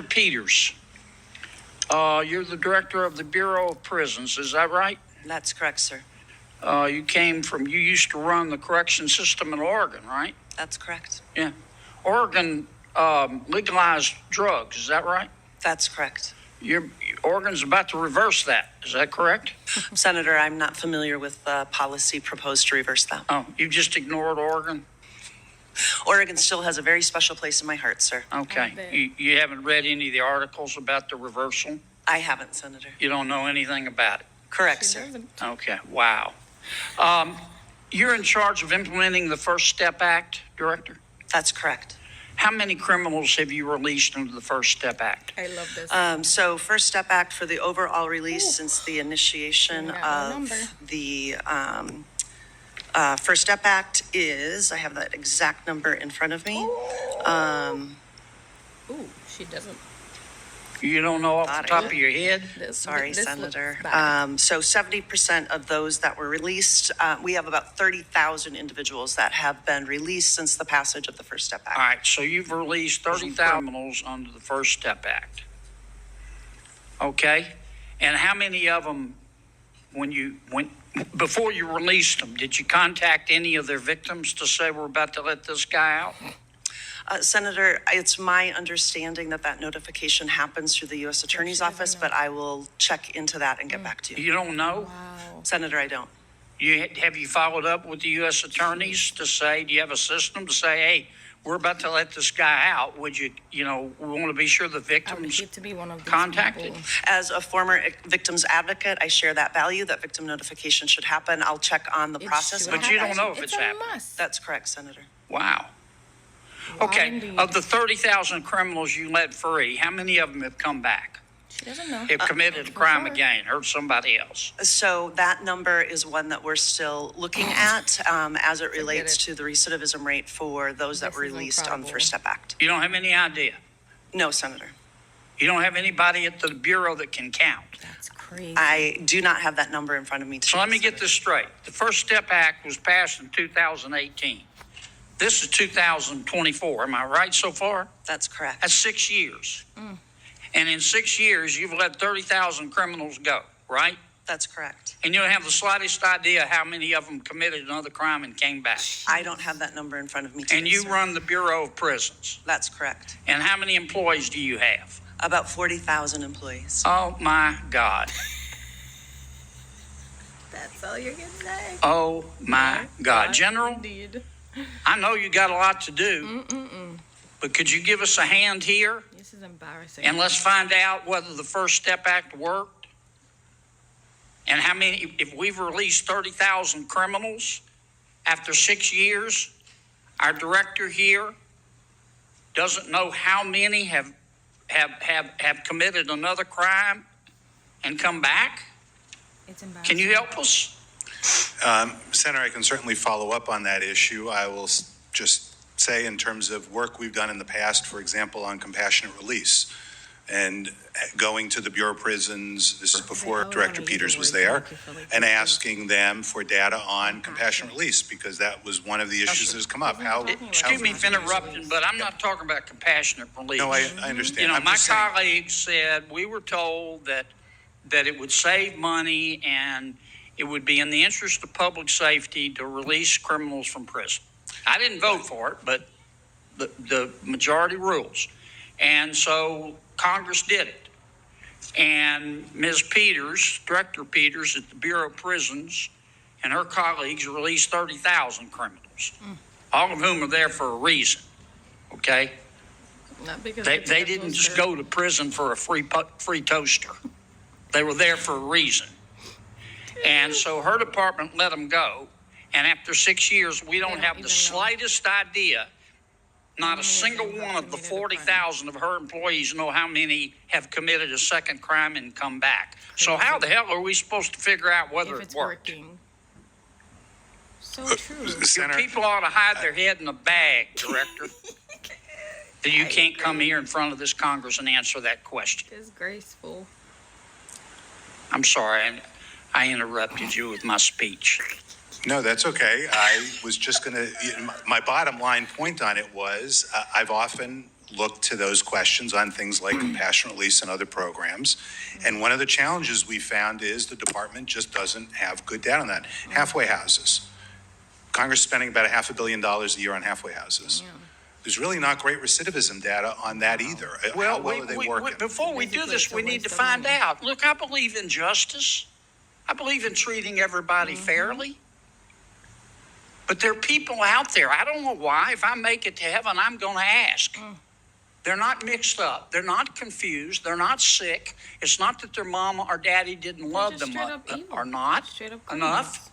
Director Peters, you're the director of the Bureau of Prisons, is that right? That's correct, sir. You used to run the correction system in Oregon, right? That's correct. Yeah. Oregon legalized drugs, is that right? That's correct. Oregon's about to reverse that, is that correct? Senator, I'm not familiar with the policy proposed to reverse that. Oh, you just ignored Oregon? Oregon still has a very special place in my heart, sir. Okay. You haven't read any of the articles about the reversal? I haven't, Senator. You don't know anything about it? Correct, sir. Okay, wow. You're in charge of implementing the First Step Act, Director? That's correct. How many criminals have you released under the First Step Act? I love this. So First Step Act for the overall release since the initiation Yeah, of the First Step Act is, I have that exact number in front of me. Ooh, she doesn't. You don't know off the top of your head? Sorry, this Senator. looks bad. So 70% of those that were released, we have about 30,000 individuals that have been released since the passage of the First Step Act. All right, so you've released 30,000 criminals under the First Step Act. Okay? And how many of them, before you released them, did you contact any of their victims to say we're about to let this guy out? Senator, it's my understanding that notification happens through the U.S. Attorney's Office, but I will check into that and get back to you. You don't know? Wow. Senator, I don't. Have you followed up with the U.S. attorneys to say, do you have a system to say, hey, we're about to let this guy out? Would we want to be sure the I would victims hate to be one of these contacted? people. As a former victims advocate, I share that value, that victim notification should happen. I'll check on the It process. should But you don't know if it's a happening. must. That's correct, Senator. Wow. Wow, Okay, indeed. of the 30,000 criminals you let free, how many of them have come back? She doesn't know. Have committed a for crime sure. again, hurt somebody else? So that number is one that we're still looking at as it relates it. to the recidivism rate for those that This were is released on the incredible. First Step Act. You don't have any idea? No, Senator. You don't have anybody at the Bureau that can count? That's crazy. I do not have that number in front of me today. So let me get Senator. this straight. The First Step Act was passed in 2018. This is 2024. Am I right so far? That's correct. That's 6 years. And in 6 years, you've let 30,000 criminals go, right? That's correct. And you don't have the slightest idea how many of them committed another crime and came back. I don't have that number in front of me today, And you sir. run the Bureau of Prisons. That's correct. And how many employees do you have? About 40,000 employees. Oh, my God. That's all you're gonna say. Oh, my God. General, Indeed. I know you got a lot to do, but could you give us a hand here? This is embarrassing. And let's find out whether the First Step Act worked. And how many, if we've released 30,000 criminals after 6 years, our director here doesn't know how many have committed another crime and come back? It's embarrassing. Can you help us? Senator, I can certainly follow up on that issue. I will just say in terms of work we've done in the past, for example, on compassionate release and going to the Bureau of Prisons, this is before Director Peters was there, and asking them for data on compassionate release, because that was one of the issues that has come up. Excuse me for interrupting, but I'm not talking about compassionate release. No, I understand. I'm My just saying- colleague said we were told that it would save money and it would be in the interest of public safety to release criminals from prison. I didn't vote for it, but the majority rules. And so Congress did it. And Ms. Peters, Director Peters at the Bureau of Prisons, and her colleagues released 30,000 criminals, all of whom are there for a reason, okay? Not because They it's a didn't just toaster. go to prison for a free toaster. They were there for a reason. And so her department let them go. And after 6 years, we don't don't have even the know. slightest idea. Not a many single of them one have of the committed a crime. 40,000 of her employees know how many have committed a second crime and come back. So how the hell are we supposed to figure out whether If it it's worked? working. So true. Your Senator, people ought to hide their head in a bag, Director. That you can't come here in front of this Congress and answer that question. Disgraceful. I'm sorry, I interrupted you with my speech. no, that's okay. I was just going to, my bottom line point on it was I've often look to those questions on things like compassionate release and other programs. And one of the challenges we found is the department just doesn't have good data on that. Halfway houses. Congress is spending about $500 million a year on halfway houses. Yeah. There's really not great recidivism data on that either. How well are they working? Before we do Basically, this, it's a we need waste to of find money. out. Look, I believe in justice. I believe in treating everybody fairly. But there are people out there, I don't know why, if I make it to heaven, I'm going to ask. They're not mixed up. They're not confused. They're not sick. It's not that their mama or daddy didn't love just them straight up evil. or not Straight up enough. criminals.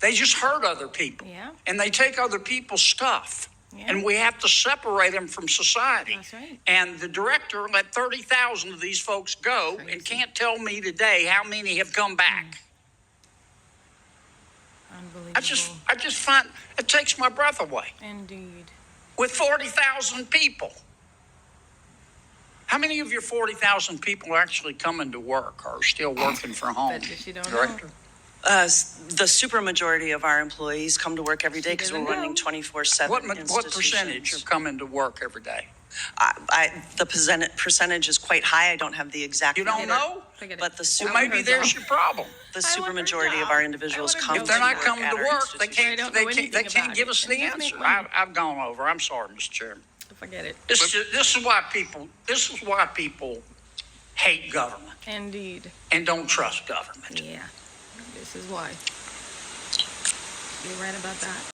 They just hurt other people. Yeah. And they take other people's stuff. Yeah. And we have to separate them from society. That's right. And the director let 30,000 of these folks go Crazy. and can't tell me today how many have come back. Unbelievable. I just find it takes my breath away. Indeed. With 40,000 people. How many of your 40,000 people are actually coming to work or still working from home? Bet that you don't Director? know. The supermajority of our employees come to work every day because we're doesn't running know. 24/7 What percentage are coming to work every day? The percentage is quite high. I don't have the exact. You don't number, know? Forget it. But the Well, super, maybe there's your problem. the I want her supermajority of job. our I individuals want her come. job. If they're not to coming at to our work, they institution. I don't can't, know they anything can't about give it. us the Just make answer. money. I've gone over. I'm sorry, Mr. Chairman. Forget it. This is why people hate government Indeed. and don't trust government. Yeah. This is why. You're right about that.